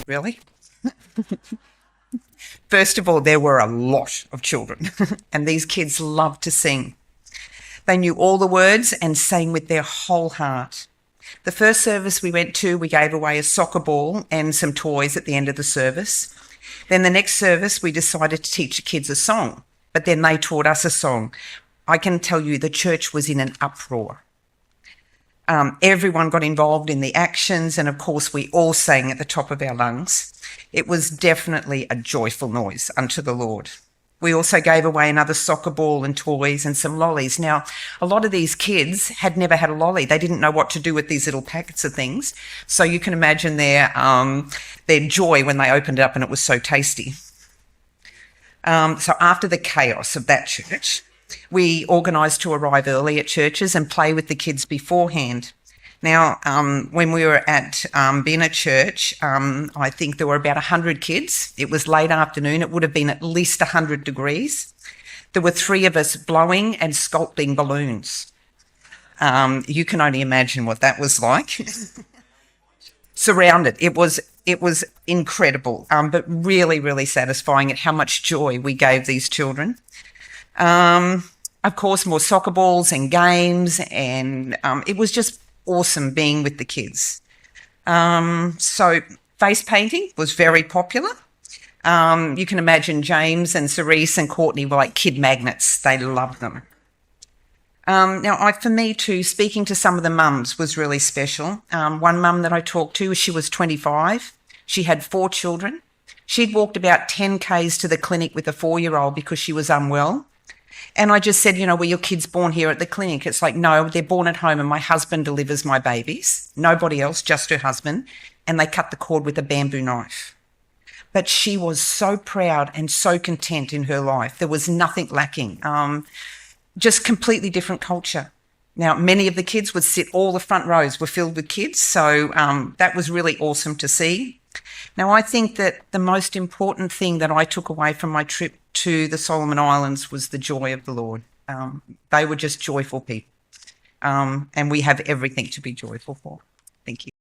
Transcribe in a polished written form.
Really? First of all, there were a lot of children, and these kids loved to sing. They knew all the words and sang with their whole heart. The first service we went to, we gave away a soccer ball and some toys at the end of the service. Then the next service, we decided to teach the kids a song, but then they taught us a song. I can tell you the church was in an uproar. Everyone got involved in the actions, and of course we all sang at the top of our lungs. It was definitely a joyful noise unto the Lord. We also gave away another soccer ball and toys and some lollies. Now, a lot of these kids had never had a lolly. They didn't know what to do with these little packets of things. So you can imagine their joy when they opened it up and it was so tasty. So after the chaos of that church, we organised to arrive early at churches and play with the kids beforehand. Now, when we were at Bina Church, I think there were about 100 kids. It was late afternoon. It would have been at least 100 degrees. There were 3 of us blowing and sculpting balloons. You can only imagine what that was like. Surrounded. It was incredible, but really, really satisfying at how much joy we gave these children. Of course, more soccer balls and games, and it was just awesome being with the kids. So face painting was very popular. You can imagine James and Cerise and Courtney were like kid magnets. They loved them. Now, for me too, speaking to some of the mums was really special. One mum that I talked to, she was 25. She had 4 children. She'd walked about 10 k's to the clinic with a 4-year-old because she was unwell. And I just said, were your kids born here at the clinic? It's like, no, they're born at home and my husband delivers my babies. Nobody else, just her husband. And they cut the cord with a bamboo knife. But she was so proud and so content in her life. There was nothing lacking. Just completely different culture. Now, many of the kids would sit, all the front rows were filled with kids. So that was really awesome to see. Now, I think that the most important thing that I took away from my trip to the Solomon Islands was the joy of the Lord. They were just joyful people. And we have everything to be joyful for. Thank you.